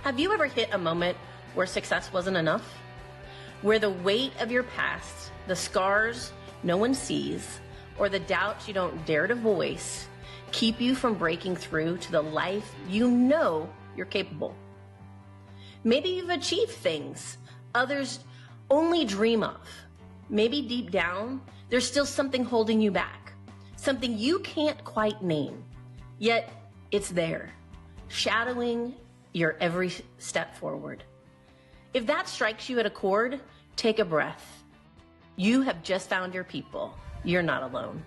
Have you ever hit a moment where success wasn't enough? Where the weight of your past, the scars no one sees, or the doubts you don't dare to voice keep you from breaking through to the life you know you're capable? Maybe you've achieved things others only dream of. Maybe deep down, there's still something holding you back, something you can't quite name, yet it's there, shadowing your every step forward. If that strikes you at a chord, take a breath. You have just found your people. You're not alone.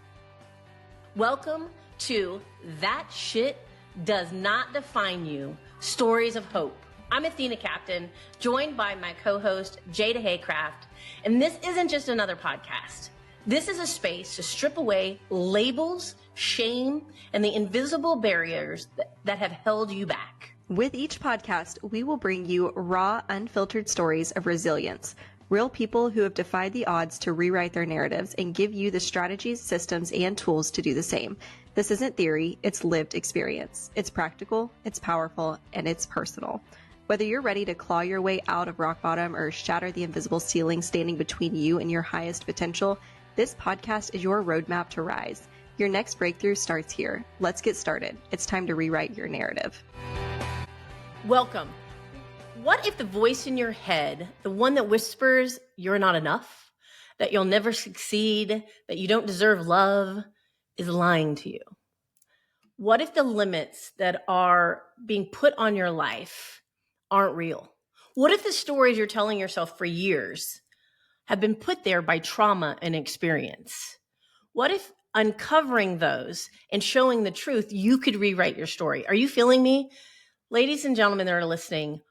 Welcome to That Shit Does Not Define You, Stories of Hope. I'm Athena Captain, joined by my co-host, Jada Haycraft, and this isn't just another podcast. This is a space to strip away labels, shame, and the invisible barriers that have held you back. With each podcast, we will bring you raw, unfiltered stories of resilience, real people who have defied the odds to rewrite their narratives and give you the strategies, systems, and tools to do the same. This isn't theory, it's lived experience. It's practical, it's powerful, and it's personal. Whether you're ready to claw your way out of rock bottom or shatter the invisible ceiling standing between you and your highest potential, this podcast is your roadmap to rise. Your next breakthrough starts here. Let's get started. It's time to rewrite your narrative. Welcome. What if the voice in your head, the one that whispers you're not enough, that you'll never succeed, that you don't deserve love, is lying to you? What if the limits that are being put on your life aren't real? What if the stories you're telling yourself for years have been put there by trauma and experience? What if uncovering those and showing the truth, you could rewrite your story? Are you feeling me? Ladies and gentlemen that are listening,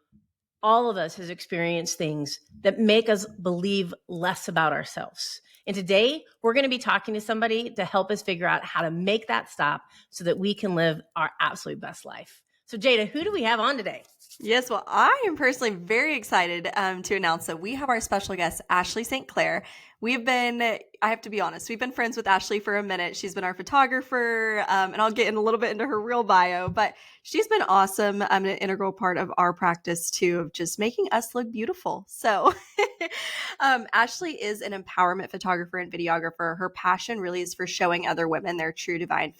all of us has experienced things that make us believe less about ourselves. And today we're going to be talking to somebody to help us figure out how to make that stop so that we can live our absolute best life. So Jada, who do we have on today? Yes, well, I am personally very excited to announce that we have our special guest, Ashley St. Clair. I have to be honest, we've been friends with Ashley for a minute. She's been our photographer, and I'll get in a little bit into her real bio, but she's been awesome, an integral part of our practice too, of just making us look beautiful. So Ashley is an empowerment photographer and videographer. Her passion really is for showing other women their true divine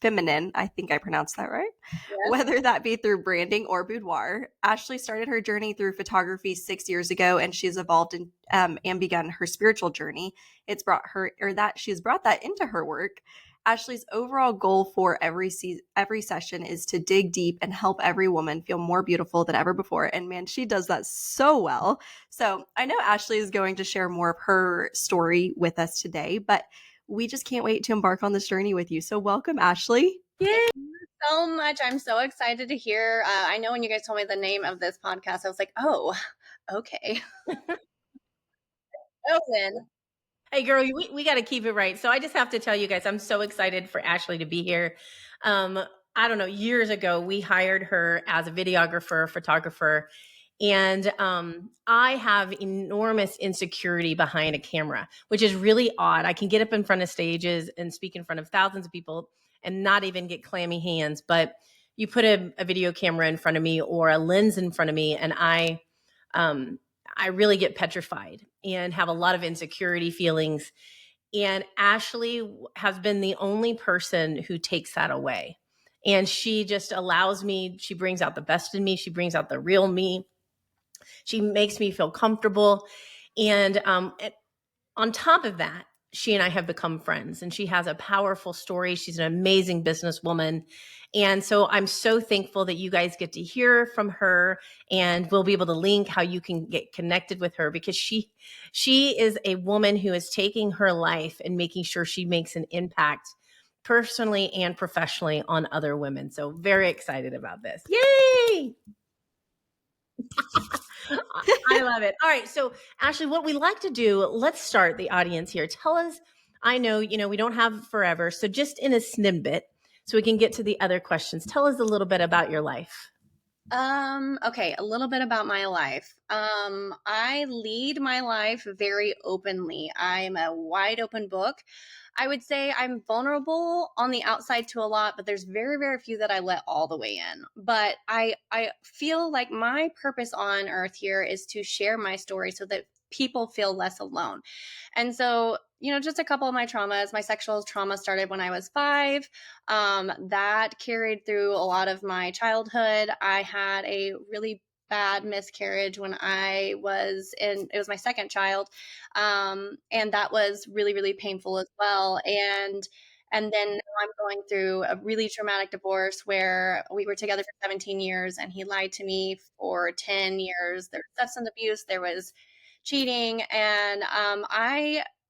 feminine, I think I pronounced that right, yes. Whether that be through branding or boudoir. Ashley started her journey through photography 6 years ago, and she's evolved and begun her spiritual journey. She's brought that into her work. Ashley's overall goal for every session is to dig deep and help every woman feel more beautiful than ever before. And man, she does that so well. So I know Ashley is going to share more of her story with us today, but we just can't wait to embark on this journey with you. So welcome, Ashley. Yay. Thank you so much. I'm so excited to hear. I know when you guys told me the name of this podcast, I was like, oh, okay. Hey, girl, we got to keep it right. So I just have to tell you guys, I'm so excited for Ashley to be here. I don't know, years ago, we hired her as a videographer, photographer, and I have enormous insecurity behind a camera, which is really odd. I can get up in front of stages and speak in front of thousands of people and not even get clammy hands. But you put a video camera in front of me or a lens in front of me, and I really get petrified and have a lot of insecurity feelings. And Ashley has been the only person who takes that away. And she just allows me, she brings out the best in me. She brings out the real me. She makes me feel comfortable. And on top of that, she and I have become friends, and she has a powerful story. She's an amazing businesswoman. And so I'm so thankful that you guys get to hear from her, and we'll be able to link how you can get connected with her, because she is a woman who is taking her life and making sure she makes an impact personally and professionally on other women. So very excited about this. Yay! I love it. All right. So Ashley, what we like to do, let's start the audience here. Tell us, I know, we don't have forever. So just in a snippet, so we can get to the other questions. Tell us a little bit about your life. Okay, a little bit about my life. I lead my life very openly. I'm a wide open book. I would say I'm vulnerable on the outside to a lot, but there's very, very few that I let all the way in. But I feel like my purpose on earth here is to share my story so that people feel less alone. And so, just a couple of my traumas. My sexual trauma started when I was 5. That carried through a lot of my childhood. I had a really bad miscarriage when I was in, it was my second child. And that was really, really painful as well. And then now I'm going through a really traumatic divorce where we were together for 17 years and he lied to me for 10 years. There was substance abuse, there was cheating, and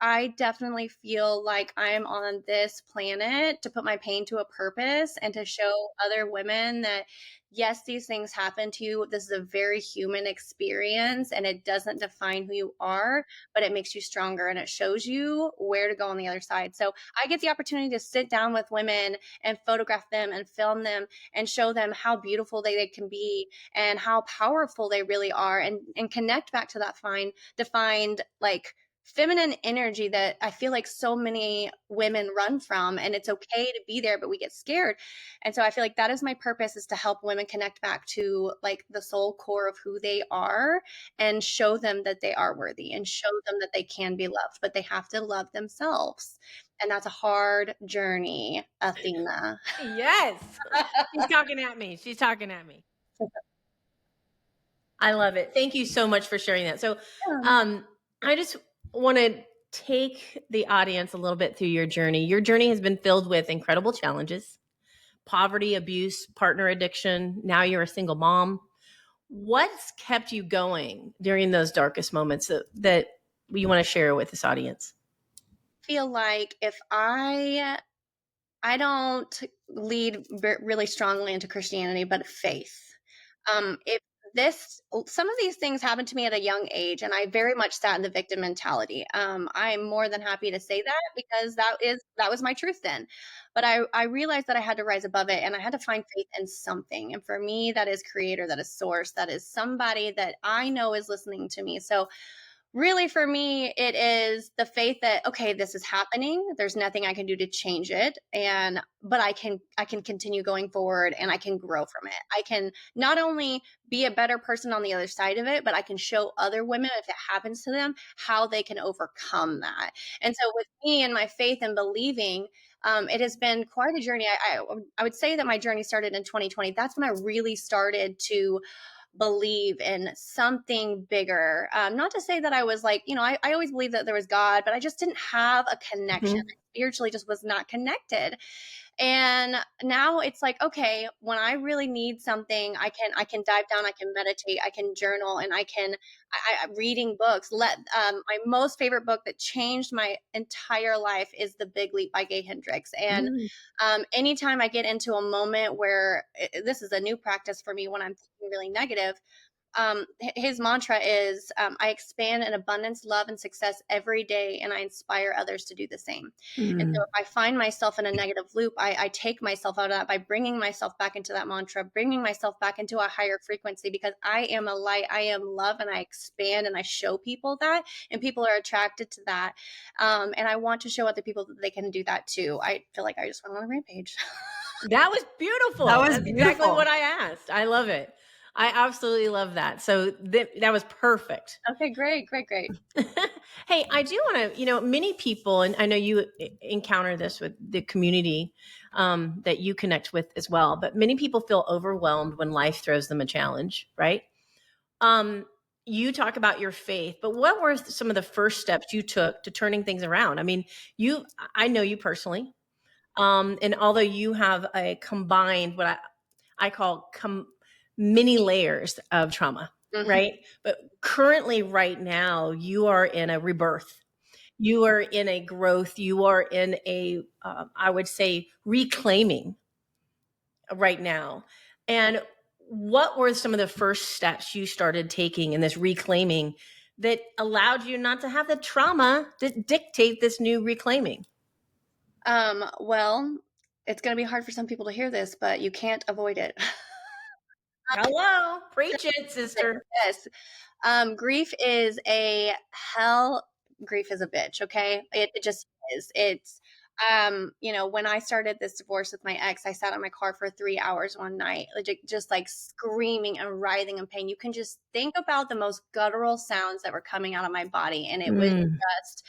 I definitely feel like I'm on this planet to put my pain to a purpose and to show other women that yes, these things happen to you. This is a very human experience and it doesn't define who you are, but it makes you stronger and it shows you where to go on the other side. So I get the opportunity to sit down with women and photograph them and film them and show them how beautiful they can be and how powerful they really are, and connect back to that defined like feminine energy that I feel like so many women run from, and it's okay to be there but we get scared. And so I feel like that is my purpose, is to help women connect back to like the soul core of who they are and show them that they are worthy and show them that they can be loved, but they have to love themselves. And that's a hard journey, Athena. Yes. She's talking at me. She's talking at me. I love it. Thank you so much for sharing that. So, I just want to take the audience a little bit through your journey. Your journey has been filled with incredible challenges: poverty, abuse, partner addiction. Now you're a single mom. What's kept you going during those darkest moments that you want to share with this audience? Feel like if I don't lead really strongly into Christianity, but faith. If this, some of these things happened to me at a young age, and I very much sat in the victim mentality. I'm more than happy to say that because that was my truth then. But I realized that I had to rise above it, and I had to find faith in something. And for me, that is Creator, that is Source, that is somebody that I know is listening to me. So really, for me, it is the faith that okay, this is happening, there's nothing I can do to change it, and but I can continue going forward and I can grow from it. I can not only be a better person on the other side of it, but I can show other women, if it happens to them, how they can overcome that. And so with me and my faith and believing, it has been quite a journey. I would say that my journey started in 2020. That's when I really started to believe in something bigger. Not to say that I was like, I always believed that there was God, but I just didn't have a connection. Mhm. I spiritually just was not connected. And now it's like, okay, when I really need something, I can dive down, I can meditate, I can journal, and reading books. My most favorite book that changed my entire life is The Big Leap by Gay Hendricks. And Mm. anytime I get into a moment where this is a new practice for me when I'm thinking really negative, his mantra is I expand in abundance, love, and success every day, and I inspire others to do the same. And so Mm. if I find myself in a negative loop, I take myself out of that by bringing myself back into that mantra, bringing myself back into a higher frequency, because I am a light, I am love, and I expand and I show people that, and people are attracted to that. And I want to show other people that they can do that too. I feel like I just went on a rampage. That was That beautiful. was That's exactly beautiful. what I asked. I love it. I absolutely love that. So that was perfect. Okay, great, great, great. Hey, I do want to, many people, and I know you encounter this with the community that you connect with as well, but many people feel overwhelmed when life throws them a challenge, right? Um, you talk about your faith, but what were some of the first steps you took to turning things around? I mean, I know you personally, and although you have a combined, what I call many layers of trauma, Mhm. right? But currently, right now, you are in a rebirth. You are in a growth. You are in a, I would say, reclaiming right now. And what were some of the first steps you started taking in this reclaiming that allowed you not to have the trauma that dictate this new reclaiming? Well, it's going to be hard for some people to hear this, but you can't avoid it. Hello. Preach it, sister. Yes. Grief is a hell. Grief is a bitch. Okay, it just is. It's when I started this divorce with my ex, I sat in my car for 3 hours one night, just like screaming and writhing in pain. You can just think about the most guttural sounds that were coming out of my body, and it was Mm, just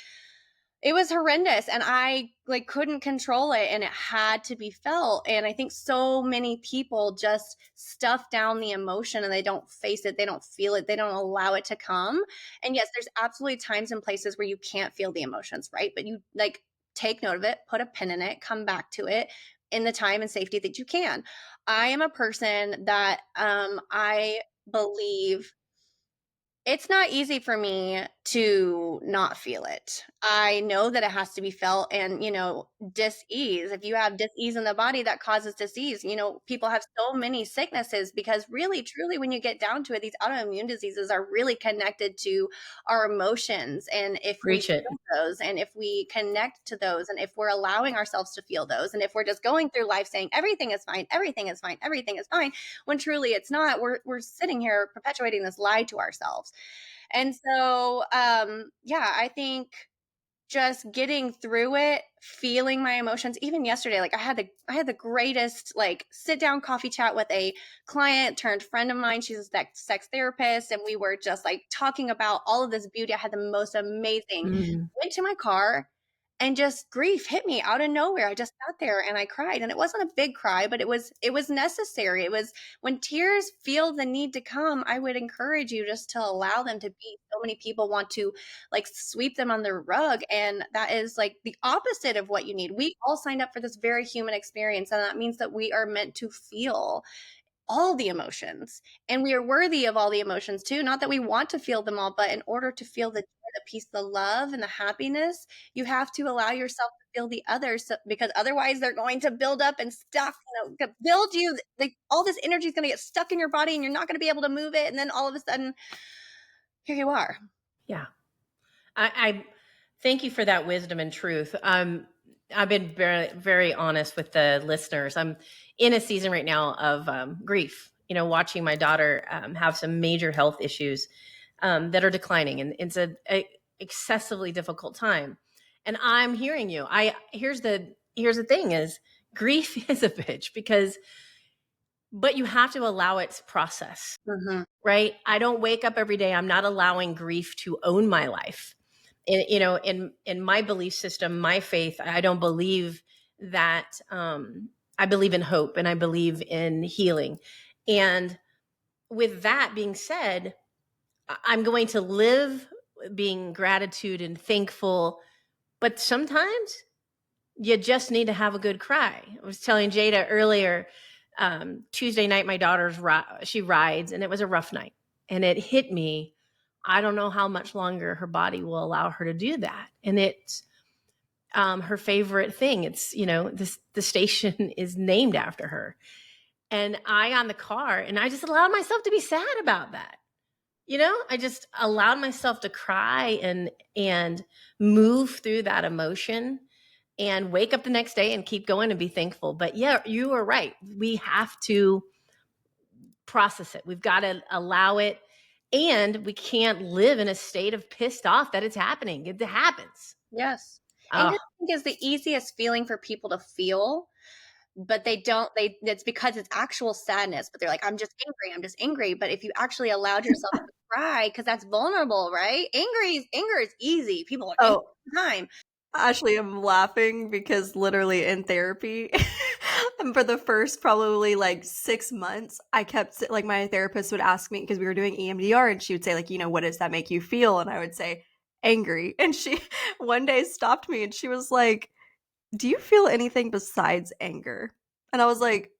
it was horrendous, and I like couldn't control it, and it had to be felt. And I think so many people just stuff down the emotion, and they don't face it, they don't feel it, they don't allow it to come. And yes, there's absolutely times and places where you can't feel the emotions, right? But you like take note of it, put a pin in it, come back to it in the time and safety that you can. I am a person that I believe it's not easy for me to not feel it. I know that it has to be felt, and, dis-ease. If you have dis-ease in the body, that causes dis-ease. People have so many sicknesses because really, truly, when you get down to it, these autoimmune diseases are really connected to our emotions. And if we preach it. feel those, and if we connect to those, and if we're allowing ourselves to feel those, and if we're just going through life saying everything is fine, everything is fine, everything is fine, when truly it's not, we're sitting here perpetuating this lie to ourselves. And so, yeah, I think just getting through it, feeling my emotions. Even yesterday, like I had the greatest like sit down coffee chat with a client turned friend of mine. She's a sex therapist, and we were just like talking about all of this beauty. I had the most amazing. Mm, Went to my car, and just grief hit me out of nowhere. I just sat there and I cried, and it wasn't a big cry, but it was necessary. It was when tears feel the need to come. I would encourage you just to allow them to be. So many people want to like sweep them on the rug, and that is like the opposite of what you need. We all signed up for this very human experience, and that means that we are meant to feel all the emotions, and we are worthy of all the emotions too. Not that we want to feel them all, but in order to feel the joy, the peace, the love, and the happiness, you have to allow yourself to feel the others, because otherwise they're going to build up and stuck, build you like all this energy is going to get stuck in your body, and you're not going to be able to move it, and then all of a sudden here you are. yeah. I thank you for that wisdom and truth. I've been very, very honest with the listeners. I'm in a season right now of grief, watching my daughter have some major health issues that are declining. And it's a excessively difficult time. And I'm hearing you. Here's the thing is grief is a bitch but you have to allow its process, Mm-hmm. right? I don't wake up every day. I'm not allowing grief to own my life. In my belief system, my faith, I don't believe that. I believe in hope, and I believe in healing. And with that being said, I'm going to live being gratitude and thankful. But sometimes you just need to have a good cry. I was telling Jada earlier, Tuesday night, my daughter's she rides, and it was a rough night, and it hit me. I don't know how much longer her body will allow her to do that, and it's her favorite thing. It's the station is named after her, and I got in the car, and I just allowed myself to be sad about that. I just allowed myself to cry and move through that emotion and wake up the next day and keep going and be thankful. But yeah, you are right. We have to process it. We've got to allow it. And we can't live in a state of pissed off that it's happening. It happens. Yes. Oh, Anger, I think, is the easiest feeling for people to feel, but it's because it's actual sadness, but they're like, I'm just angry. But if you actually allowed yourself to cry, because that's vulnerable, right? Anger is easy. People are angry Oh, all the time. Ashley, I'm laughing because literally in therapy, and for the first probably like 6 months, I kept like my therapist would ask me because we were doing EMDR, and she would say like, what does that make you feel? And I would say angry. And she one day stopped me and she was like, do you feel anything besides anger? And I was like,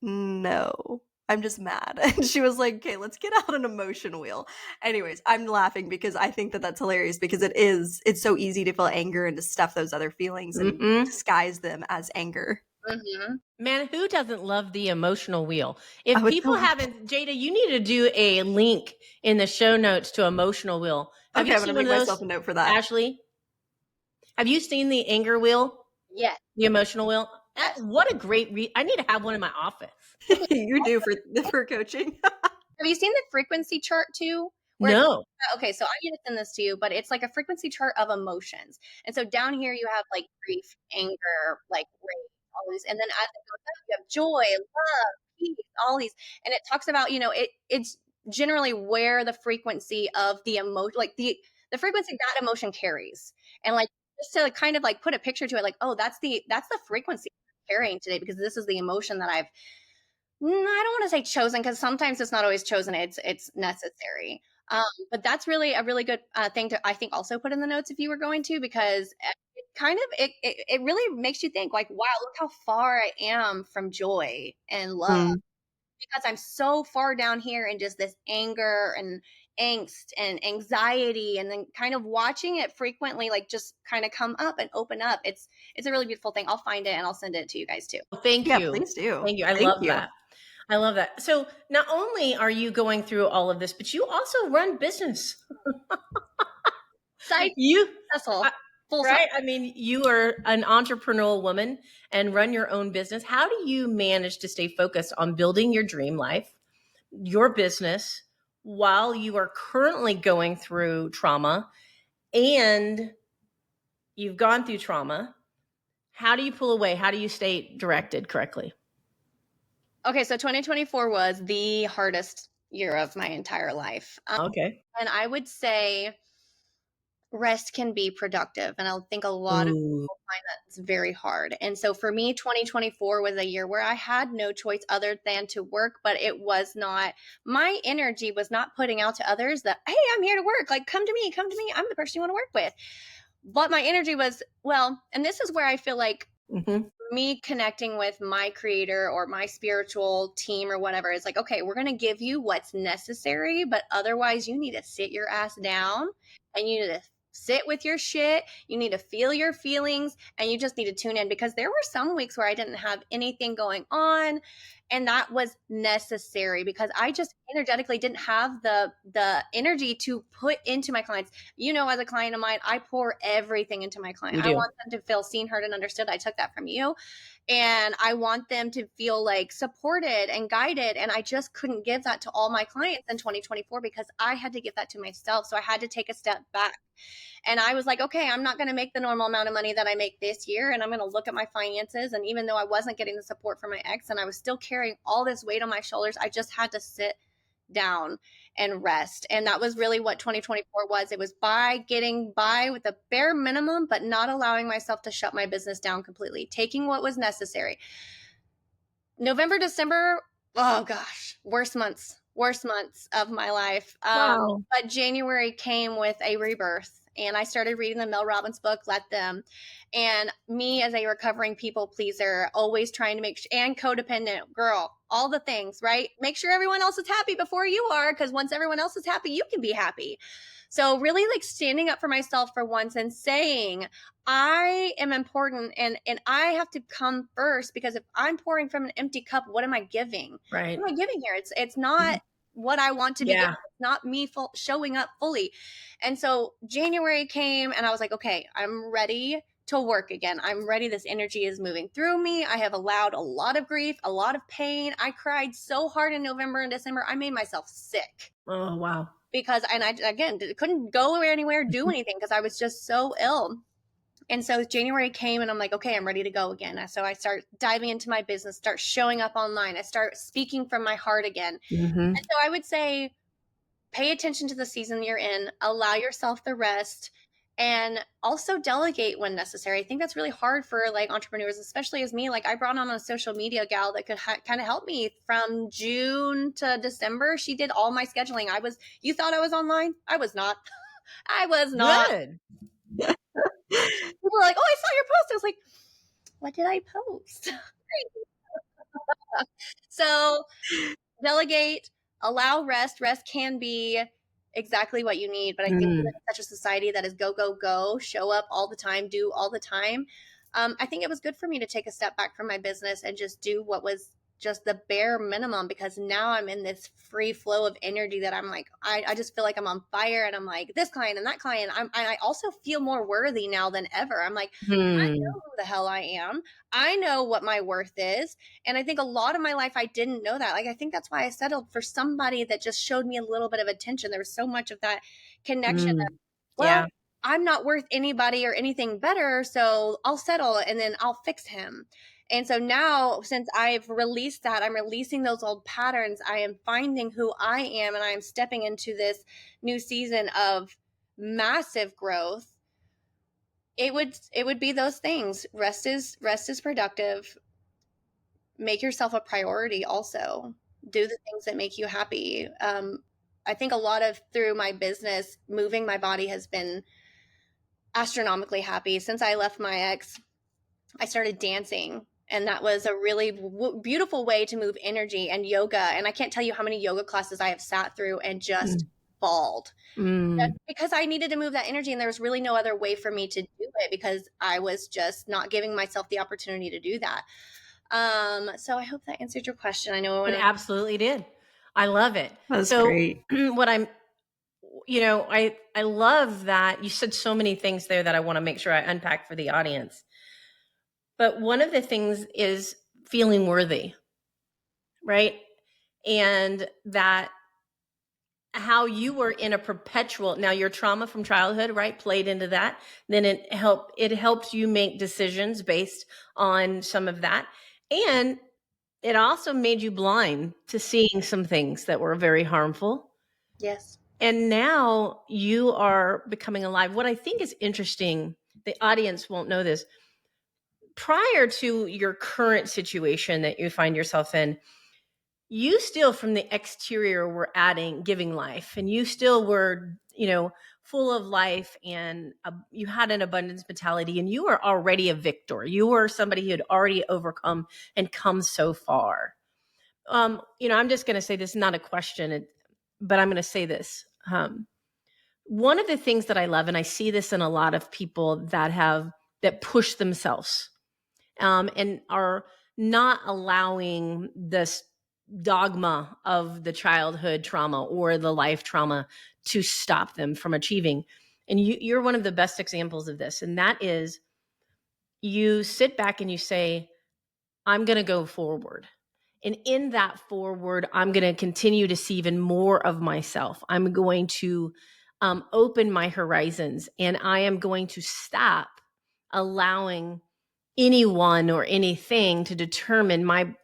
no, I'm just mad. And she was like, okay, let's get out an emotion wheel. Anyways, I'm laughing because I think that that's hilarious because it's so easy to feel anger and to stuff those other feelings and disguise them as anger. Mm-hmm. man, who doesn't love the emotional wheel? If Oh, it's so people helpful. haven't, Jada, you need to do a link in the show notes to emotional wheel. Have Okay, you I'm gonna seen one make of myself those, a note for that. Ashley? Have you seen the anger wheel, Yes. the emotional wheel? Yes. What a great I need to have one in my office. You do for coaching. Have you seen the frequency chart too? Where it's No. okay, so I need to send this to you, but it's like a frequency chart of emotions. And so down here you have like grief, anger, like rage, all these, and then as it goes up, you have joy, love, peace, all these. And it talks about, it's generally where the frequency of the emotion, like the frequency that emotion carries. And like just to kind of like put a picture to it, like, oh, that's the frequency I'm carrying today because this is the emotion that I've I don't want to say chosen because sometimes it's not always chosen. It's necessary. But that's really a really good thing to I think also put in the notes if you were going to because it kind of it really makes you think like wow look how far I am from joy and love Mm. because I'm so far down here in just this anger and angst and anxiety and then kind of watching it frequently like just kind of come up and open up. It's a really beautiful thing. I'll find it and I'll send it to you guys too. Thank Yeah, you. please do. Thank you. I Thank love you. that. I love that. So not only are you going through all of this, but you also run business. Side You, hustle, I- full side. right? I mean, you are an entrepreneurial woman and run your own business. How do you manage to stay focused on building your dream life, your business, while you are currently going through trauma and you've gone through trauma? How do you pull away? How do you stay directed correctly? Okay, so 2024 was the hardest year of my entire life. Okay. And I would say rest can be productive. And I think a lot of Ooh, people find that it's very hard. And so for me, 2024 was a year where I had no choice other than to work, but it was not, my energy was not putting out to others that, hey, I'm here to work. Like, come to me, come to me. I'm the person you want to work with. But my energy was, well, and this is where I feel like mm-hmm. me connecting with my creator or my spiritual team or whatever is like, okay, we're going to give you what's necessary, but otherwise you need to sit your ass down and you need to sit with your shit. You need to feel your feelings and you just need to tune in because there were some weeks where I didn't have anything going on and that was necessary because I just energetically didn't have the energy to put into my clients. As a client of mine, I pour everything into my client. We I do. want them to feel seen, heard, and understood. I took that from you. And I want them to feel like supported and guided. And I just couldn't give that to all my clients in 2024 because I had to give that to myself. So I had to take a step back. And I was like, okay, I'm not going to make the normal amount of money that I make this year. And I'm going to look at my finances. And even though I wasn't getting the support from my ex and I was still carrying all this weight on my shoulders, I just had to sit down and rest. And that was really what 2024 was. It was by getting by with the bare minimum, but not allowing myself to shut my business down completely, taking what was necessary. November, December, oh gosh, worst months of my life. Wow. But January came with a rebirth. And I started reading the Mel Robbins book, Let Them. And me as a recovering people pleaser, always trying to and codependent girl, all the things, right? Make sure everyone else is happy before you are, because once everyone else is happy, you can be happy. So really like standing up for myself for once and saying, I am important and I have to come first because if I'm pouring from an empty cup, what am I giving? Right. What am I giving here? It's not what I want to be giving. Yeah. It's not me showing up fully. And so January came and I was like, okay, I'm ready to work again. I'm ready. This energy is moving through me. I have allowed a lot of grief, a lot of pain. I cried so hard in November and December. I made myself sick Oh, wow. because, and I, again, couldn't go anywhere, do anything because I was just so ill. And so January came and I'm like, okay, I'm ready to go again. So I start diving into my business, start showing up online. I start speaking from my heart again. Mm-hmm. And so I would say, pay attention to the season you're in, allow yourself the rest, and also delegate when necessary. I think that's really hard for like entrepreneurs, especially as me. Like I brought on a social media gal that could kind of help me from June to December. She did all my scheduling. You thought I was online? I was not. I was not. Good. People were like, oh, I saw your post. I was like, what did I post? So delegate, allow rest. Rest can be exactly what you need, but I think we live in such a society that is go, go, go, show up all the time, do all the time. I think it was good for me to take a step back from my business and just do what was just the bare minimum, because now I'm in this free flow of energy that I'm like, I just feel like I'm on fire, and I'm like, this client and that client. I also feel more worthy now than ever. I'm like, I Hmm. know who the hell I am. I know what my worth is. And I think a lot of my life, I didn't know that. Like, I think that's why I settled for somebody that just showed me a little bit of attention. There was so much of that connection. Mm. Well, Yeah. I'm not worth anybody or anything better, so I'll settle and then I'll fix him. And so now, since I've released that, I'm releasing those old patterns. I am finding who I am, and I am stepping into this new season of massive growth. It would be those things. Rest is productive. Make yourself a priority also. Do the things that make you happy. I think a lot of, through my business, moving my body has been astronomically happy. Since I left my ex, I started dancing. And that was a really beautiful way to move energy, and yoga. And I can't tell you how many yoga classes I have sat through and just Mm. bawled, Mm. because I needed to move that energy. And there was really no other way for me to do it, because I was just not giving myself the opportunity to do that. So I hope that answered your question. I know I It went on. absolutely did. I love it. That's So great. what I'm, I love that you said so many things there that I want to make sure I unpack for the audience. But one of the things is feeling worthy, right? And that how you were in a perpetual, now your trauma from childhood, right, played into that. Then it helped you make decisions based on some of that. And it also made you blind to seeing some things that were very harmful. Yes. And now you are becoming alive. What I think is interesting, the audience won't know this. Prior to your current situation that you find yourself in, you still from the exterior were giving life, and you still were, full of life, and you had an abundance mentality, and you were already a victor. You were somebody who had already overcome and come so far. I'm just going to say this is not a question, but I'm going to say this. One of the things that I love, and I see this in a lot of people that push themselves, and are not allowing this dogma of the childhood trauma or the life trauma to stop them from achieving. And you're one of the best examples of this. And that is, you sit back and you say, I'm going to go forward. And in that forward, I'm going to continue to see even more of myself. I'm going to open my horizons, and I am going to stop allowing anyone or anything to determine my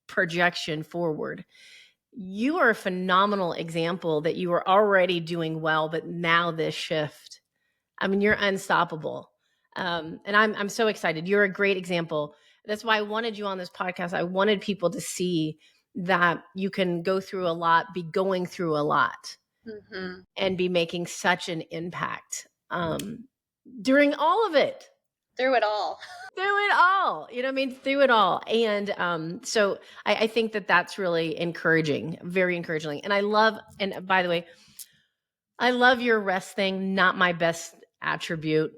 projection forward. You are a phenomenal example that you were already doing well, but now this shift. I mean, you're unstoppable. And I'm so excited. You're a great example. That's why I wanted you on this podcast. I wanted people to see that you can go through a lot, be going through a lot, Mm-hmm. and be making such an impact during all of it. Through it all. Through it all, you know what I mean? Through it all. And so I think that that's really encouraging, very encouraging. And and by the way, I love your rest thing, not my best attribute.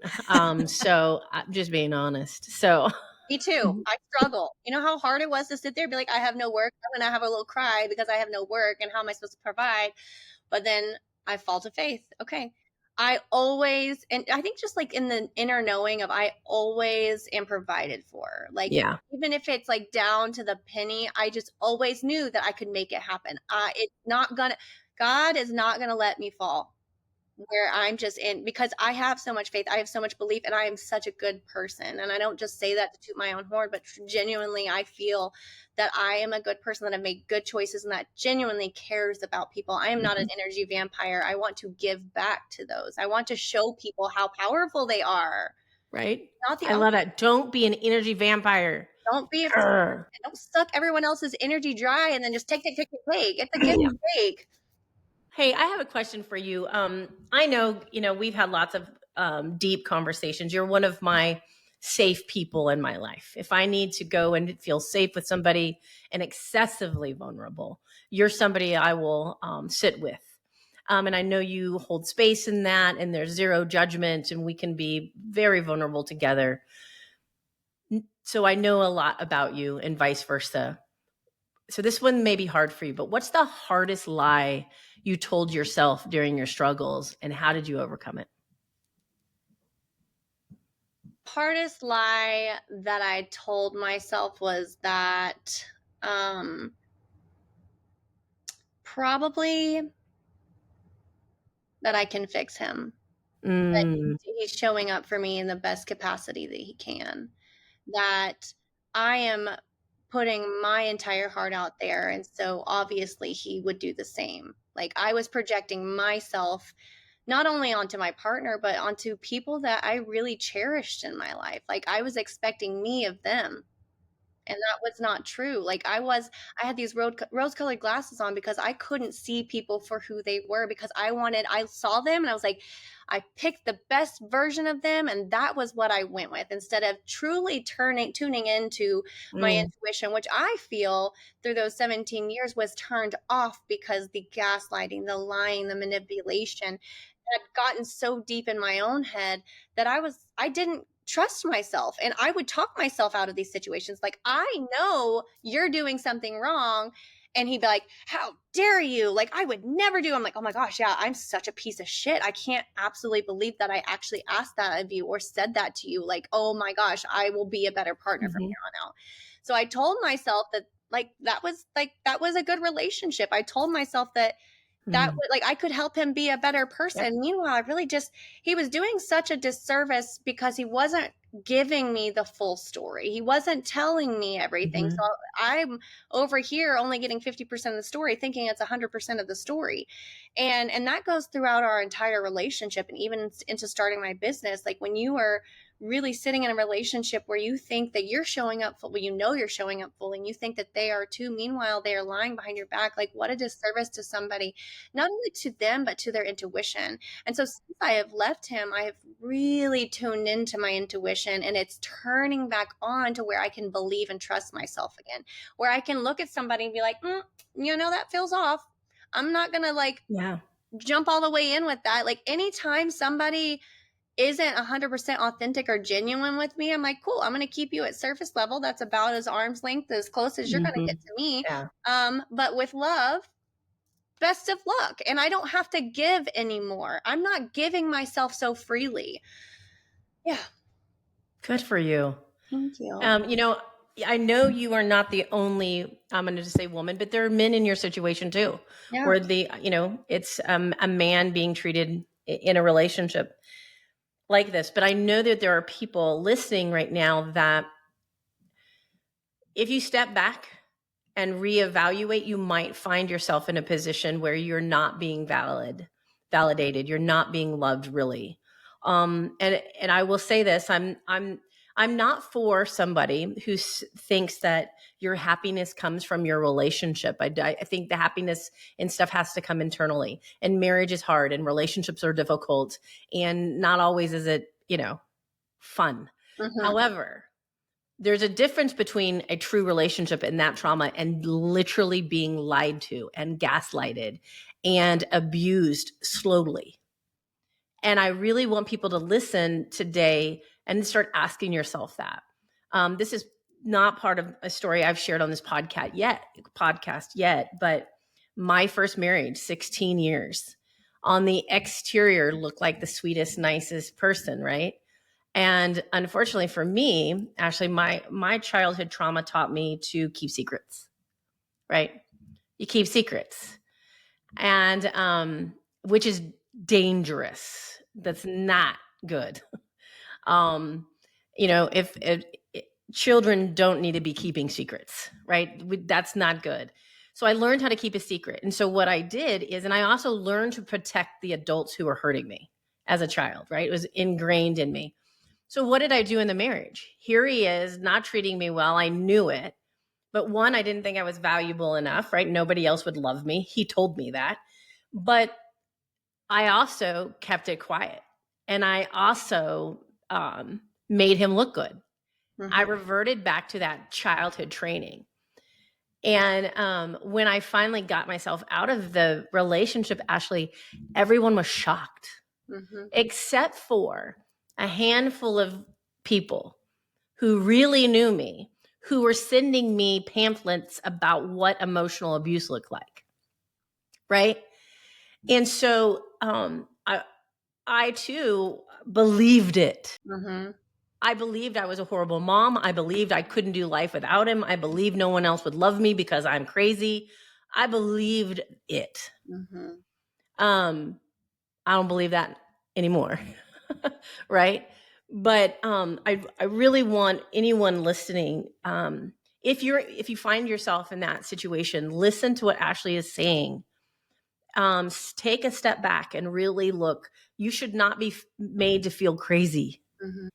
So I'm just being honest. So Me too. I struggle. You know how hard it was to sit there and be like, I have no work. I'm going to have a little cry because I have no work. And how am I supposed to provide? But then I fall to faith. Okay. I always, and I think just like in the inner knowing of, I always am provided for. Like, yeah, even if it's like down to the penny, I just always knew that I could make it happen. It's not gonna, God is not gonna let me fall where I'm just in, because I have so much faith. I have so much belief, and I am such a good person. And I don't just say that to toot my own horn, but genuinely, I feel that I am a good person, that I've made good choices, and that genuinely cares about people. I am not an mhm, energy vampire. I want to give back to those. I want to show people how powerful they are. right. Not the I other. love that. Don't be an energy vampire. Don't be afraid. Grr. Don't suck everyone else's energy dry and then just take, take, take, take, take. It's a give Yeah. and take. Hey, I have a question for you. I know, we've had lots of deep conversations. You're one of my safe people in my life. If I need to go and feel safe with somebody and excessively vulnerable, you're somebody I will sit with. And I know you hold space in that, and there's zero judgment, and we can be very vulnerable together. So I know a lot about you, and vice versa. So this one may be hard for you, but what's the hardest lie you told yourself during your struggles, and how did you overcome it? Hardest lie that I told myself was that um probably that I can fix him. That Mm, he's showing up for me in the best capacity that he can. That I am putting my entire heart out there, and so obviously he would do the same. Like I was projecting myself not only onto my partner, but onto people that I really cherished in my life. Like I was expecting me of them. And that was not true. Like I had these rose-colored glasses on because I couldn't see people for who they were, because I saw them and I was like, I picked the best version of them, and that was what I went with, instead of truly tuning into my mm, intuition, which I feel through those 17 years was turned off because the gaslighting, the lying, the manipulation had gotten so deep in my own head that I didn't trust myself, and I would talk myself out of these situations. Like, I know you're doing something wrong. And he'd be like, how dare you? Like, I would never do. I'm like, oh my gosh, yeah, I'm such a piece of shit. I can't absolutely believe that I actually asked that of you or said that to you. Like, oh my gosh, I will be a better partner from mhm, here on out. So I told myself that that was a good relationship. I told myself that mm. like I could help him be a better Yep. person. Meanwhile, I really just he was doing such a disservice because he wasn't giving me the full story. He wasn't telling me everything. So Mhm. I'm over here only getting 50% of the story, thinking it's 100% of the story. And that goes throughout our entire relationship, and even into starting my business. Like when you are really sitting in a relationship where you think that you're showing up full, well, you know you're showing up full, and you think that they are too. Meanwhile, they are lying behind your back. Like what a disservice to somebody, not only to them, but to their intuition. And so since I have left him, I have really tuned into my intuition, and it's turning back on to where I can believe and trust myself again, where I can look at somebody and be like, that feels off. I'm not going to like Yeah. jump all the way in with that. Like anytime somebody isn't 100% authentic or genuine with me, I'm like, cool, I'm going to keep you at surface level. That's about as arm's length, as close as you're going to Mhm. get to me. Yeah. But with love, best of luck. And I don't have to give anymore. I'm not giving myself so freely. Yeah. Good for you. Thank you. You know, I know you are not the only, I'm going to just say woman, but there are men in your situation too, Yeah. where it's a man being treated in a relationship like this. But I know that there are people listening right now that if you step back and reevaluate, you might find yourself in a position where you're not being validated, you're not being loved really. And I will say this, I'm not for somebody who thinks that your happiness comes from your relationship. I think the happiness and stuff has to come internally, and marriage is hard and relationships are difficult, and not always is it, fun. Mm-hmm. However, there's a difference between a true relationship and that trauma and literally being lied to and gaslighted and abused slowly. And I really want people to listen today and start asking yourself that. This is not part of a story I've shared on this podcast yet, but my first marriage, 16 years. On the exterior, looked like the sweetest, nicest person, right? And unfortunately for me, actually, my childhood trauma taught me to keep secrets, right? You keep secrets, and which is dangerous. That's not good. Um, if children don't need to be keeping secrets, right? That's not good. So I learned how to keep a secret. And so what I did is, and I also learned to protect the adults who were hurting me as a child, right? It was ingrained in me. So what did I do in the marriage? Here he is, not treating me well. I knew it. But one, I didn't think I was valuable enough, right? Nobody else would love me. He told me that. But I also kept it quiet. And I also made him look good. I Mm-hmm. reverted back to that childhood training. And when I finally got myself out of the relationship, Ashley, everyone was shocked, Mm-hmm. except for a handful of people who really knew me, who were sending me pamphlets about what emotional abuse looked like, right? And so I too believed it. Mm-hmm. I believed I was a horrible mom. I believed I couldn't do life without him. I believed no one else would love me because I'm crazy. I believed it. Mm-hmm. Um, I don't believe that anymore. Right? But I really want anyone listening, if you find yourself in that situation, listen to what Ashley is saying. Take a step back and really look. You should not be made to feel crazy. Mm-hmm.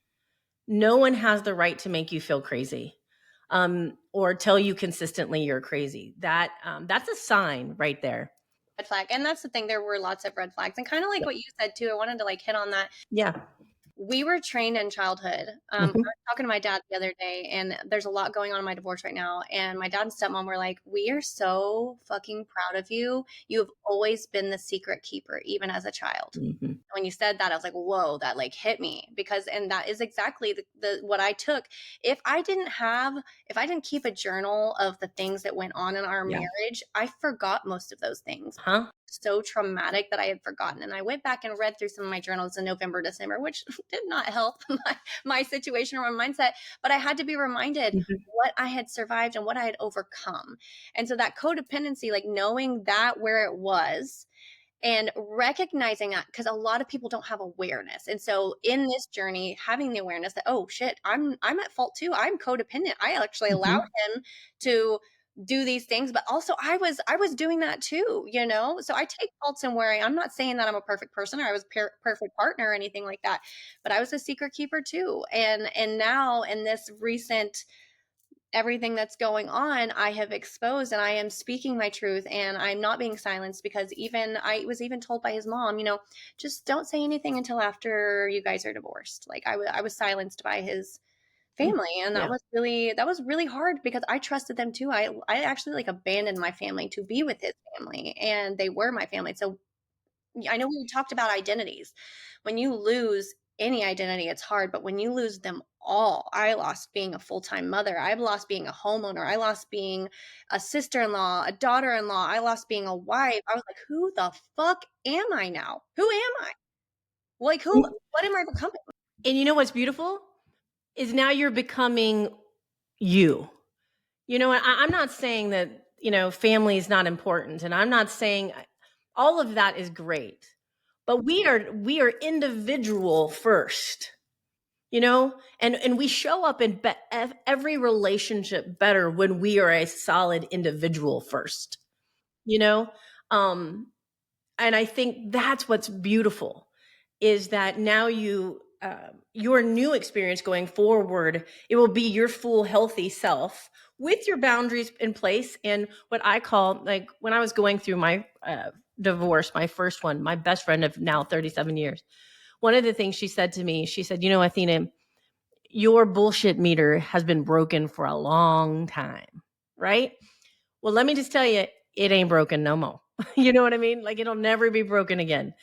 No one has the right to make you feel crazy, or tell you consistently you're crazy. That's a sign right there. Red flag. And that's the thing. There were lots of red flags. And kind of like Yeah. what you said too, I wanted to like hit on that. Yeah. We were trained in childhood. I was Mhm. talking to my dad the other day, and there's a lot going on in my divorce right now. And my dad and stepmom were like, "We are so fucking proud of you. You have always been the secret keeper, even as a child." Mhm. When you said that, I was like, whoa, that like hit me, because and that is exactly the what I took. If I didn't keep a journal of the things that went on in our Yeah. marriage, I forgot most of those things. Huh? So traumatic that I had forgotten. And I went back and read through some of my journals in November, December, which did not help my situation or my mindset. But I had to be reminded Mhm. what I had survived and what I had overcome. And so that codependency, like knowing that where it was and recognizing that, because a lot of people don't have awareness. And so in this journey, having the awareness that, oh shit, I'm at fault too, I'm codependent, I actually allowed Mhm. him to do these things, but also I was doing that too, you know. So I take faults in where I'm not saying that I'm a perfect person or I was perfect partner or anything like that, but I was a secret keeper too. And now in this recent everything that's going on, I have exposed, and I am speaking my truth, and I'm not being silenced, because even I was even told by his mom, just don't say anything until after you guys are divorced. Like I was silenced by his Mm. family, and Yeah. that was really hard because I trusted them too. I actually like abandoned my family to be with his family, and they were my family. So I know we talked about identities. When you lose any identity, it's hard, but when you lose them all, I lost being a full time mother. I've lost being a homeowner. I lost being a sister in law, a daughter in law. I lost being a wife. I was like, who the fuck am I now? Who am I? Like, what am I becoming? And you know what's beautiful is now you're becoming you. You know what? I'm not saying that, family is not important. And I'm not saying all of that is great. But we are individual first, and we show up in every relationship better when we are a solid individual first, you know? Um, and I think that's what's beautiful is that now your new experience going forward, it will be your full healthy self with your boundaries in place. And what I call, like, when I was going through my divorce, my first one, my best friend of now 37 years, one of the things she said to me, she said, Athena, your bullshit meter has been broken for a long time, right? Well, let me just tell you, it ain't broken no more. You know what I mean? Like, it'll never be broken again.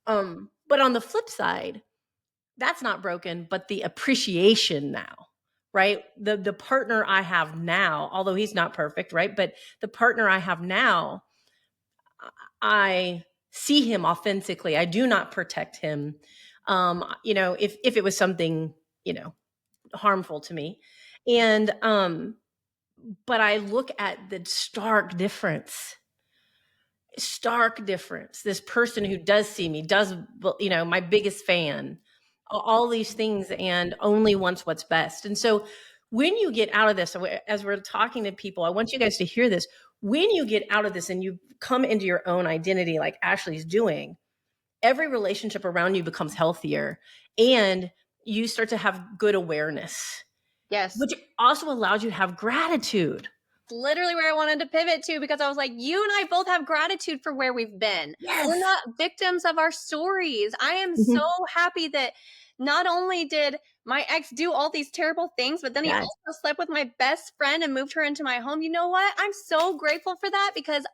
But on the flip side, that's not broken, but the appreciation now, right? The partner I have now, although he's not perfect, right? But the partner I have now, I see him authentically. I do not protect him. If it was something, harmful to me. And but I look at the stark difference. This person who does see me, does, my biggest fan, all these things, and only wants what's best. And so when you get out of this, as we're talking to people, I want you guys to hear this. When you get out of this and you come into your own identity, like Ashley's doing, every relationship around you becomes healthier, and you start to have good awareness, Yes. which also allows you to have gratitude. Literally where I wanted to pivot to, because I was like, you and I both have gratitude for where we've been. Yes. We're not victims of our stories. I am so Mhm. happy that not only did my ex do all these terrible things, but then he Yes. also slept with my best friend and moved her into my home. You know what? I'm so grateful for that, because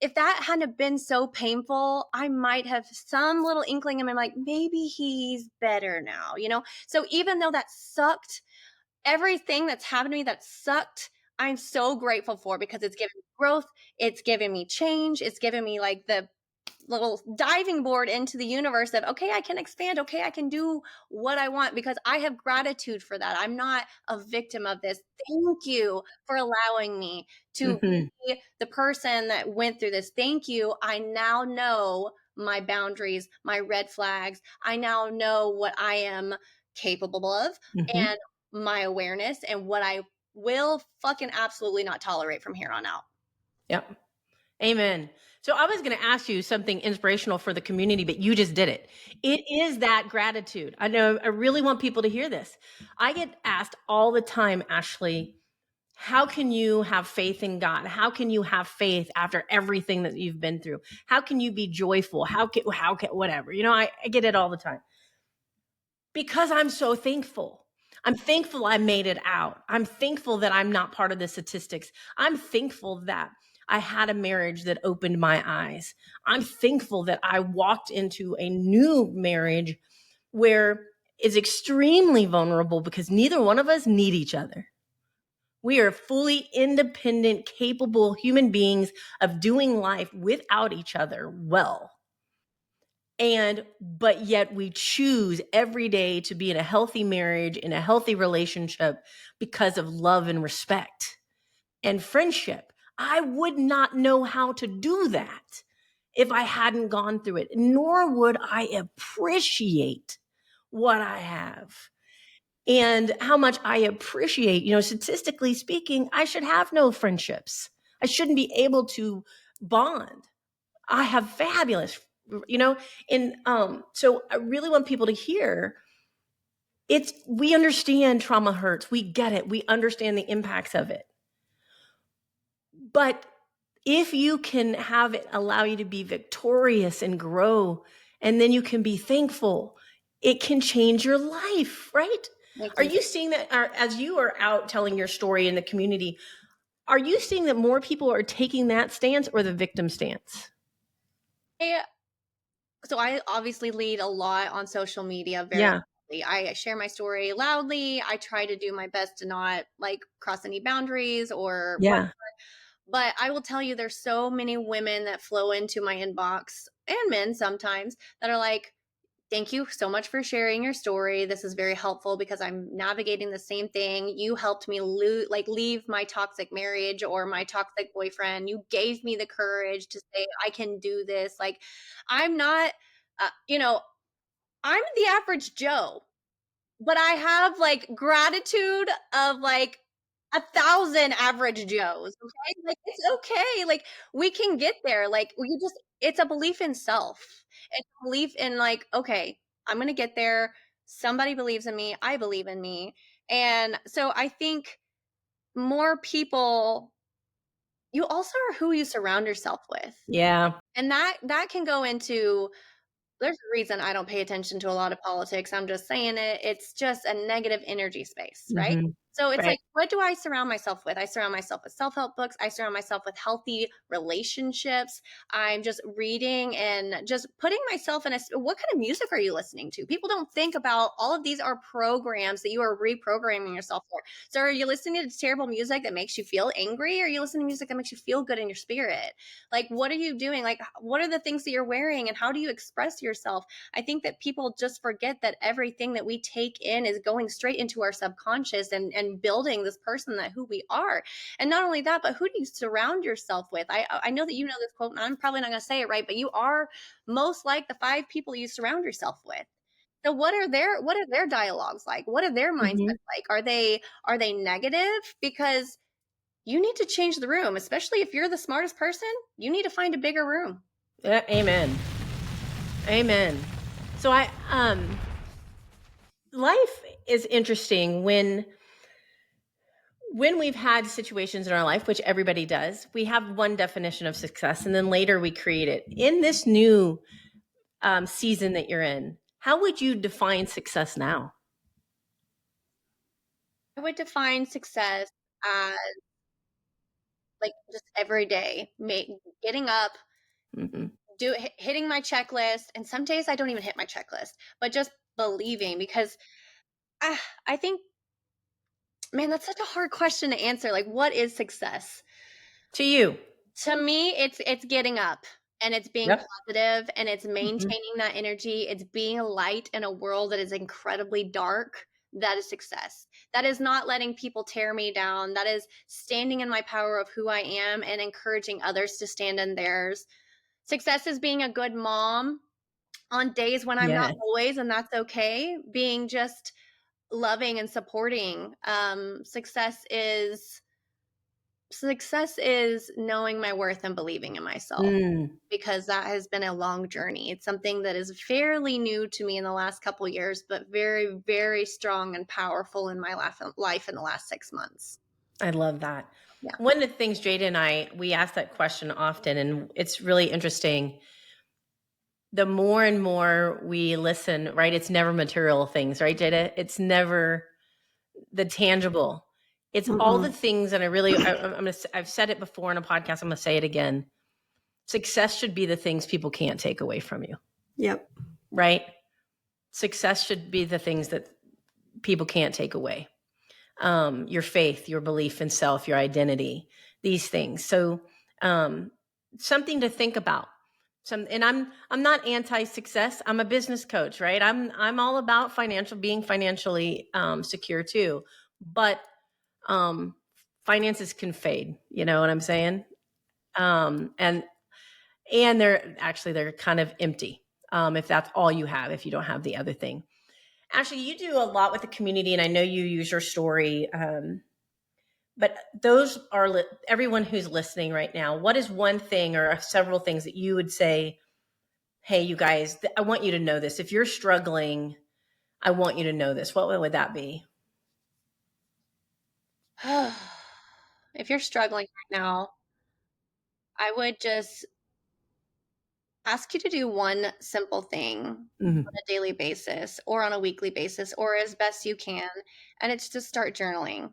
if that hadn't been so painful, I might have some little inkling in my like, maybe he's better now, you know? So even though that sucked, everything that's happened to me that sucked, I'm so grateful for because it's given me growth, it's given me change, it's given me like the little diving board into the universe of okay, I can expand, okay, I can do what I want because I have gratitude for that. I'm not a victim of this. Thank you for allowing me to Hmm. be the person that went through this. Thank you. I now know my boundaries, my red flags. I now know what I am capable of Hmm. and my awareness and what I will fucking absolutely not tolerate from here on out. Yep. Amen. So I was going to ask you something inspirational for the community, but you just did it. It is that gratitude. I know I really want people to hear this. I get asked all the time, Ashley, how can you have faith in God? How can you have faith after everything that you've been through? How can you be joyful? How can whatever? I get it all the time because I'm so thankful. I'm thankful I made it out. I'm thankful that I'm not part of the statistics. I'm thankful that I had a marriage that opened my eyes. I'm thankful that I walked into a new marriage where it's extremely vulnerable because neither one of us need each other. We are fully independent, capable human beings of doing life without each other well. But yet we choose every day to be in a healthy marriage, in a healthy relationship because of love and respect and friendship. I would not know how to do that if I hadn't gone through it, nor would I appreciate what I have and how much I appreciate, statistically speaking, I should have no friendships. I shouldn't be able to bond. I have fabulous, you know, and so I really want people to hear we understand trauma hurts. We get it. We understand the impacts of it. But if you can have it allow you to be victorious and grow, and then you can be thankful, it can change your life, right? Thank Are you. you seeing that as you are out telling your story in the community? Are you seeing that more people are taking that stance or the victim stance? So I obviously lead a lot on social media very Yeah, loudly. I share my story loudly. I try to do my best to not like cross any boundaries or what. yeah, But I will tell you, there's so many women that flow into my inbox and men sometimes that are like, thank you so much for sharing your story. This is very helpful because I'm navigating the same thing. You helped me leave my toxic marriage or my toxic boyfriend. You gave me the courage to say I can do this. Like I'm not you know, I'm the average Joe, but I have like gratitude of like 1,000 average Joes. Okay. Like it's okay. Like we can get there. Like we just, it's a belief in self. It's a belief in like, okay, I'm going to get there. Somebody believes in me. I believe in me. And so I think more people, you also are who you surround yourself with. yeah. And that can go into there's a reason I don't pay attention to a lot of politics. I'm just saying it. It's just a negative energy space, right? Hmm. So it's Right. like, what do I surround myself with? I surround myself with self help books. I surround myself with healthy relationships. I'm just reading and just putting myself in a. What kind of music are you listening to? People don't think about all of these are programs that you are reprogramming yourself for. So are you listening to terrible music that makes you feel angry? Or are you listening to music that makes you feel good in your spirit? Like, what are you doing? Like, what are the things that you're wearing and how do you express yourself? I think that people just forget that everything that we take in is going straight into our subconscious and building this person that who we are. And not only that, but who do you surround yourself with? I know that you know this quote, and I'm probably not going to say it right, but you are most like the 5 people you surround yourself with. So what are their dialogues like? What are their Hmm. mindsets like? Are they negative? Because you need to change the room, especially if you're the smartest person. You need to find a bigger room. Yeah, amen. Amen. So life is interesting when we've had situations in our life, which everybody does. We have one definition of success, and then later we create it. In this new season that you're in, how would you define success now? I would define success as like just every day, getting up, Hmm. hitting my checklist. And some days I don't even hit my checklist, but just believing because I think Man, that's such a hard question to answer. Like, what is success? To you? To me, it's getting up and it's being Yep. positive and it's Mhm. maintaining that energy. It's being a light in a world that is incredibly dark. That is success. That is not letting people tear me down. That is standing in my power of who I am and encouraging others to stand in theirs. Success is being a good mom on days when I'm not Yeah. always, and that's okay. Being just loving and supporting. Success is knowing my worth and believing in myself, Mm, because that has been a long journey. It's something that is fairly new to me in the last couple years, but very, very strong and powerful in my life in the last 6 months. I love that. Yeah. One of the things Jada and I, we ask that question often, and it's really interesting. The more and more we listen, right? It's never material things, right, Jada? It's never the tangible. It's all the Mm-mm. things, and I've said it before in a podcast. I'm gonna say it again. Success should be the things people can't take away from you, Yep. right? Success should be the things that people can't take away. Your faith, your belief in self, your identity, these things. So, um, something to think about. And I'm not anti-success. I'm a business coach, right? I'm all about being financially secure too. But um, finances can fade. You know what I'm saying? Um, and and they're kind of empty if that's all you have. If you don't have the other thing. Actually, you do a lot with the community, and I know you use your story. But those are everyone who's listening right now. What is one thing or several things that you would say? Hey, you guys, I want you to know this. If you're struggling, I want you to know this. What would that be? If you're struggling right now, I would just ask you to do one simple thing on Mm-hmm. a daily basis or on a weekly basis or as best you can. And it's to start journaling.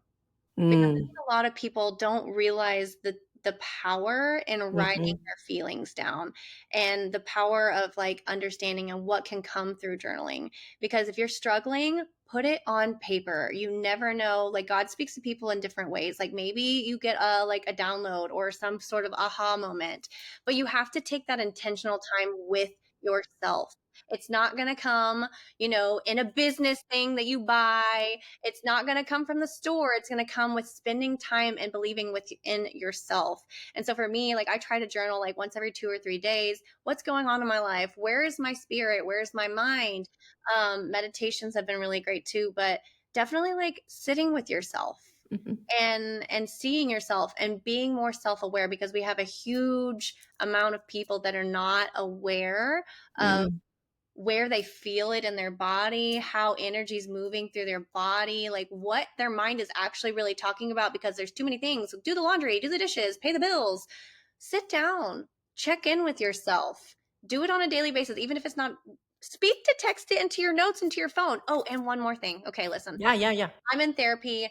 Because I Mm. think a lot of people don't realize the power in writing Mm-hmm. their feelings down and the power of like understanding and what can come through journaling. Because if you're struggling, put it on paper. You never know. Like God speaks to people in different ways. Like maybe you get a download or some sort of aha moment, but you have to take that intentional time with yourself. It's not going to come, in a business thing that you buy. It's not going to come from the store. It's going to come with spending time and believing in yourself. And so for me, like I try to journal like once every 2 or 3 days. What's going on in my life? Where is my spirit? Where's my mind? Meditations have been really great too, but definitely like sitting with yourself Mm-hmm. and seeing yourself and being more self-aware, because we have a huge amount of people that are not aware of Mm-hmm. where they feel it in their body, how energy's moving through their body, like what their mind is actually really talking about, because there's too many things. Do the laundry, do the dishes, pay the bills. Sit down, check in with yourself. Do it on a daily basis, even if it's not speak to text it into your notes into your phone. Oh, and one more thing. Okay, listen. Yeah, yeah, yeah. I'm in therapy.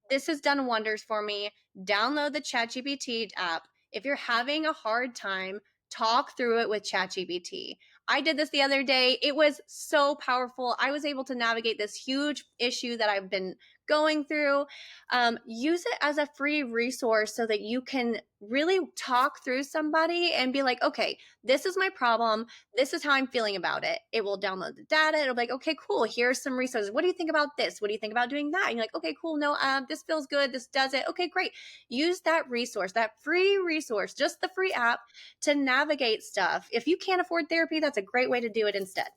This has done wonders for me. Download the ChatGPT app. If you're having a hard time, talk through it with ChatGPT. I did this the other day. It was so powerful. I was able to navigate this huge issue that I've been going through. Use it as a free resource so that you can really talk through somebody and be like, okay, this is my problem. This is how I'm feeling about it. It will download the data. It'll be like, okay, cool. Here's some resources. What do you think about this? What do you think about doing that? And you're like, okay, cool. No, this feels good. This does it. Okay, great. Use that resource, that free resource, just the free app to navigate stuff. If you can't afford therapy, that's a great way to do it instead.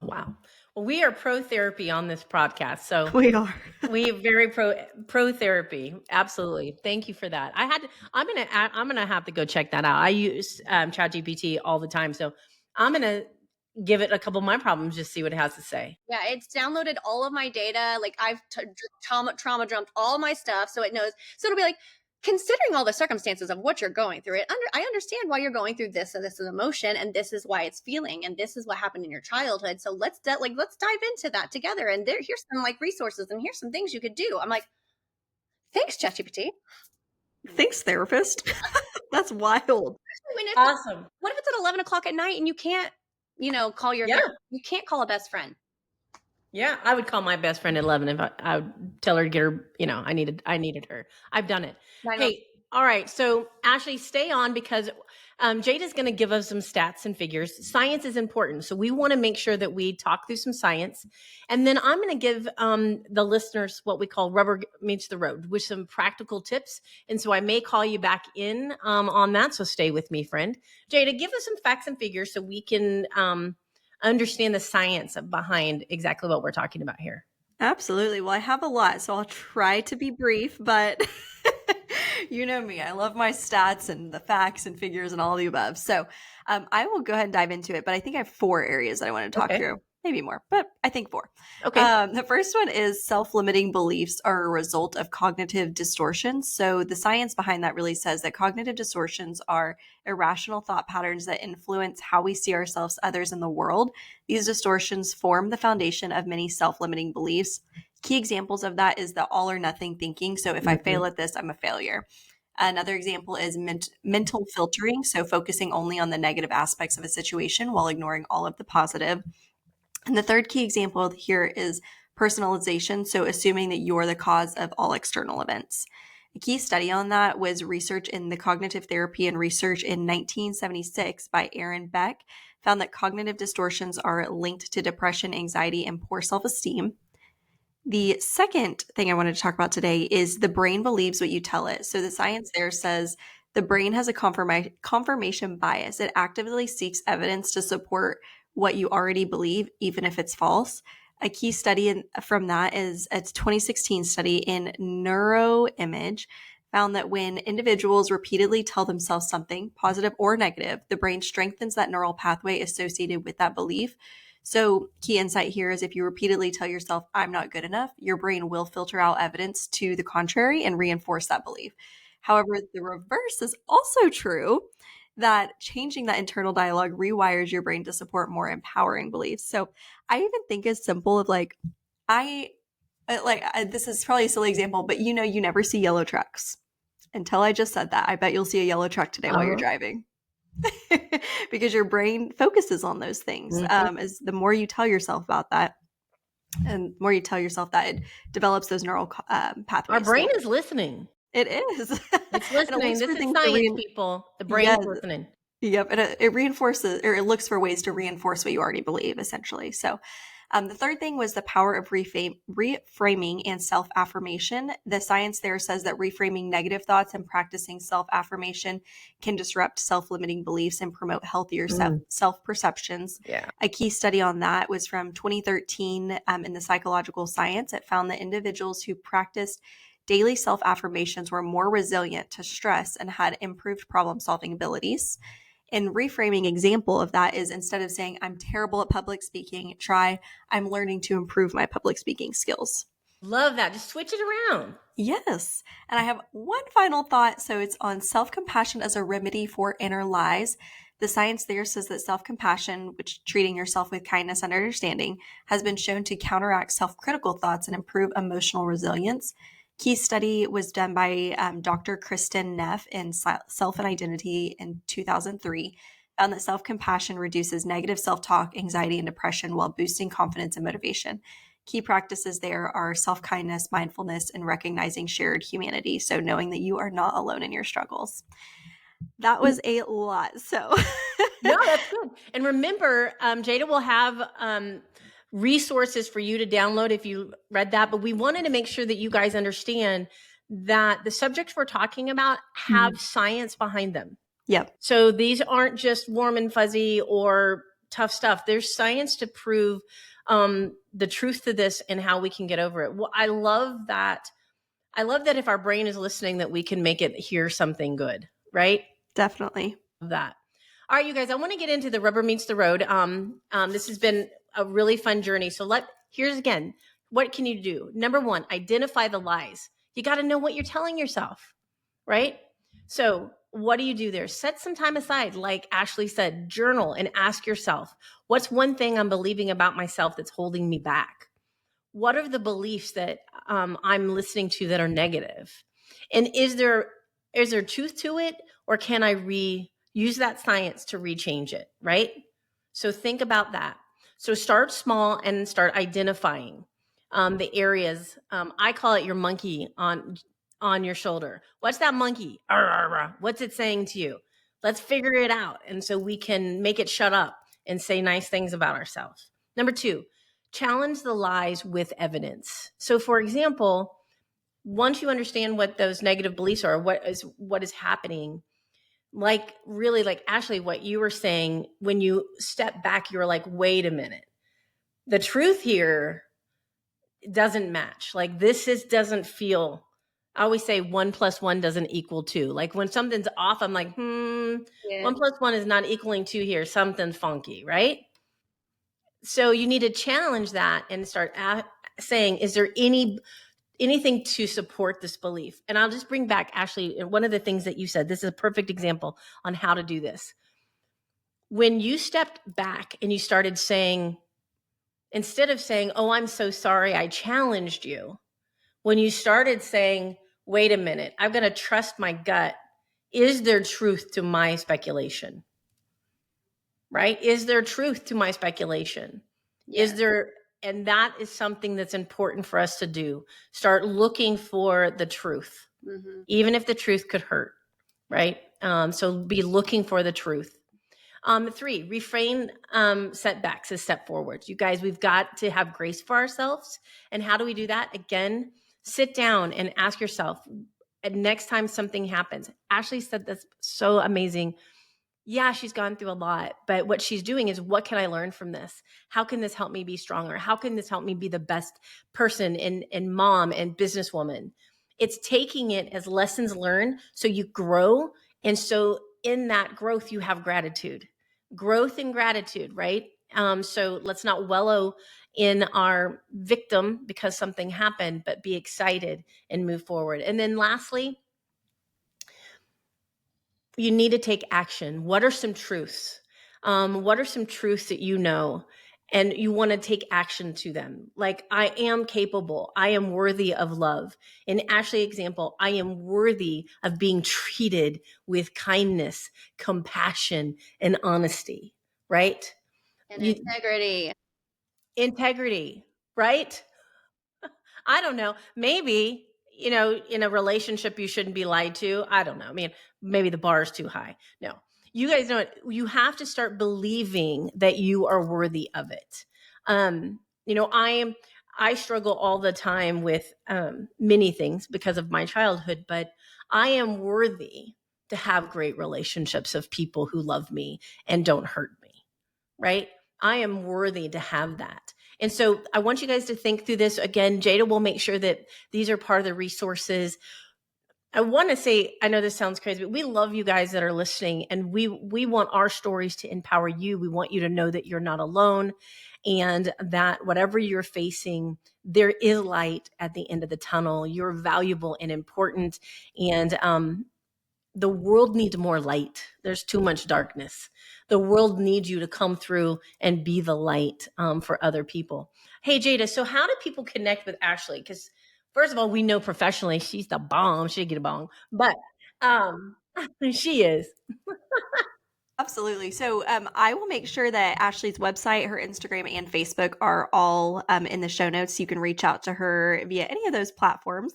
Wow. Well, we are pro therapy on this podcast, so We are. we very pro therapy. Absolutely. Thank you for that. I'm gonna have to go check that out. I use ChatGPT all the time, so I'm gonna give it a couple of my problems, just see what it has to say. Yeah, it's downloaded all of my data. Like I've trauma dumped all my stuff, so it knows. So it'll be like, considering all the circumstances of what you're going through, I understand why you're going through this and this is emotion, and this is why it's feeling, and this is what happened in your childhood. So let's dive into that together. And here's some like resources, and here's some things you could do. I'm like, thanks, ChatGPT. Thanks, therapist. That's wild. I mean, Awesome. what if it's at 11 o'clock at night and you can't, call Yeah. you can't call a best friend? Yeah, I would call my best friend at 11 if I would tell her to get her, I needed her. I've done it. I know. Hey, all right. So Ashley, stay on because Jade is going to give us some stats and figures. Science is important. So we want to make sure that we talk through some science. And then I'm going to give the listeners what we call rubber meets the road with some practical tips. And so I may call you back in on that. So stay with me, friend. Jada, give us some facts and figures so we can understand the science behind exactly what we're talking about here. Absolutely. Well, I have a lot, so I'll try to be brief, but you know me. I love my stats and the facts and figures and all the above. So I will go ahead and dive into it, but I think I have 4 areas that I want to talk Okay. through. Maybe more, but I think 4. Okay. The first one is self-limiting beliefs are a result of cognitive distortions. So the science behind that really says that cognitive distortions are irrational thought patterns that influence how we see ourselves, others, in the world. These distortions form the foundation of many self-limiting beliefs. Key examples of that is the all or nothing thinking. So if I fail at this, I'm a failure. Another example is mental filtering. So focusing only on the negative aspects of a situation while ignoring all of the positive. And the third key example here is personalization. So assuming that you're the cause of all external events. A key study on that was research in the cognitive therapy and research in 1976 by Aaron Beck found that cognitive distortions are linked to depression, anxiety, and poor self-esteem. The second thing I wanted to talk about today is the brain believes what you tell it. So the science there says the brain has a confirmation bias. It actively seeks evidence to support what you already believe, even if it's false. A key study from that is a 2016 study in Neuroimage found that when individuals repeatedly tell themselves something, positive or negative, the brain strengthens that neural pathway associated with that belief. So, key insight here is if you repeatedly tell yourself, I'm not good enough, your brain will filter out evidence to the contrary and reinforce that belief. However, the reverse is also true that changing that internal dialogue rewires your brain to support more empowering beliefs. So, I even think as simple of I this is probably a silly example, but you never see yellow trucks. Until I just said that, I bet you'll see a yellow truck today while you're Uh-huh. driving. Because your brain focuses on those things. Mhm. As the more you tell yourself about that, and the more you tell yourself that, it develops those neural Our pathways. brain So is listening. it is, It's and it listening. looks This for is things to science, people. The brain is yes, listening. yep, and it reinforces, or it looks for ways to reinforce what you already believe, essentially. So, the third thing was the power of reframing and self affirmation. The science there says that reframing negative thoughts and practicing self affirmation can disrupt self limiting beliefs and promote healthier Mm. self perceptions. Yeah. A key study on that was from 2013 in the psychological science. It found that individuals who practiced daily self affirmations were more resilient to stress and had improved problem solving abilities. And reframing example of that is instead of saying, I'm terrible at public speaking, try, I'm learning to improve my public speaking skills. Love that. Just switch it around. Yes. And I have one final thought. So it's on self compassion as a remedy for inner lies. The science there says that self compassion, which treating yourself with kindness and understanding, has been shown to counteract self critical thoughts and improve emotional resilience. Key study was done by Dr. Kristen Neff in Self and Identity in 2003. Found that self compassion reduces negative self talk, anxiety, and depression while boosting confidence and motivation. Key practices there are self kindness, mindfulness, and recognizing shared humanity. So, knowing that you are not alone in your struggles. That was a lot. So, No, that's good. And remember, Jada will have resources for you to download if you read that. But we wanted to make sure that you guys understand that the subjects we're talking about have science behind them. yep, So these aren't just warm and fuzzy or tough stuff. There's science to prove the truth to this and how we can get over it. Well, I love that. I love that if our brain is listening, that we can make it hear something good, right? definitely. That. All right, you guys, I want to get into the rubber meets the road. This has been a really fun journey. So here's again, what can you do? Number one, identify the lies. You got to know what you're telling yourself, right? So what do you do there? Set some time aside, like Ashley said, journal and ask yourself, what's one thing I'm believing about myself that's holding me back? What are the beliefs that I'm listening to that are negative? And is there truth to it, or can I use that science to rechange it? Right. So think about that. So start small and start identifying the areas. I call it your monkey on your shoulder. What's that monkey? Arr, arr, arr. What's it saying to you? Let's figure it out, and so we can make it shut up and say nice things about ourselves. Number two, challenge the lies with evidence. So, for example, once you understand what those negative beliefs are, what is happening, like really, like Ashley, what you were saying, when you step back, you were like, wait a minute, the truth here doesn't match. Like doesn't feel. I always say 1 + 1 doesn't equal 2. Like when something's off, I'm like, Yeah. 1 + 1 is not equaling 2 here. Something's funky, right? So you need to challenge that and start saying, is there anything to support this belief? And I'll just bring back Ashley, one of the things that you said. This is a perfect example on how to do this. When you stepped back and you started saying, instead of saying, oh, I'm so sorry, I challenged you, when you started saying, wait a minute, I've got to trust my gut. Is there truth to my speculation? Right? Is there truth to my speculation? Is Yes. there, and that is something that's important for us to do. Start looking for the truth, Mm-hmm. even if the truth could hurt, right? So be looking for the truth. Three, reframe setbacks as step forwards. You guys, we've got to have grace for ourselves. And how do we do that? Again, sit down and ask yourself, and next time something happens, Ashley said that's so amazing. Yeah, she's gone through a lot, but what she's doing is, what can I learn from this? How can this help me be stronger? How can this help me be the best person and mom and businesswoman? It's taking it as lessons learned so you grow. And so in that growth, you have gratitude, growth and gratitude, right? So let's not wallow in our victim because something happened, but be excited and move forward. And then lastly, you need to take action. What are some truths? What are some truths that you know and you want to take action to them? Like, I am capable. I am worthy of love. In Ashley example, I am worthy of being treated with kindness, compassion, and honesty, right? And You, integrity. integrity, right? I don't know. Maybe, in a relationship, you shouldn't be lied to. I don't know. I mean, maybe the bar is too high. No, you guys know it. You have to start believing that you are worthy of it. Um, I struggle all the time with many things because of my childhood, but I am worthy to have great relationships of people who love me and don't hurt me, right? I am worthy to have that. And so I want you guys to think through this. Again, Jada will make sure that these are part of the resources. I want to say, I know this sounds crazy, but we love you guys that are listening, and we want our stories to empower you. We want you to know that you're not alone, and that whatever you're facing, there is light at the end of the tunnel. You're valuable and important, and the world needs more light. There's too much darkness. The world needs you to come through and be the light for other people. Hey, Jada, so how do people connect with Ashley? Because first of all, we know professionally she's the bomb. She'll get a bong, but um, she is. Absolutely. So I will make sure that Ashley's website, her Instagram, and Facebook are all in the show notes. You can reach out to her via any of those platforms.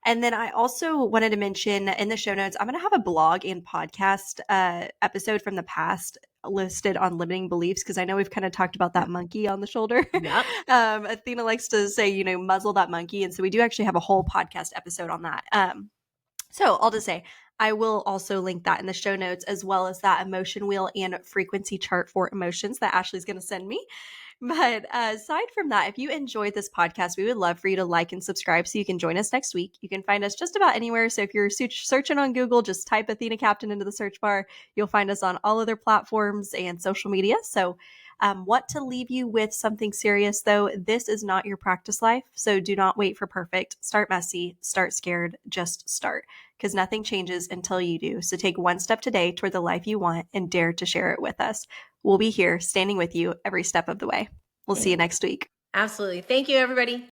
And then I also wanted to mention in the show notes, I'm going to have a blog and podcast episode from the past listed on limiting beliefs, because I know we've kind of talked about that monkey on the shoulder. Yep. Athena likes to say, muzzle that monkey. And so we do actually have a whole podcast episode on that. So I'll just say, I will also link that in the show notes, as well as that emotion wheel and frequency chart for emotions that Ashley's going to send me. But aside from that, if you enjoyed this podcast, we would love for you to like and subscribe so you can join us next week. You can find us just about anywhere. So if you're searching on Google, just type Athena Captain into the search bar. You'll find us on all other platforms and social media. So want to leave you with something serious, though. This is not your practice life. So do not wait for perfect. Start messy, start scared, just start, because nothing changes until you do. So take one step today toward the life you want and dare to share it with us. We'll be here standing with you every step of the way. We'll see you next week. Absolutely. Thank you, everybody.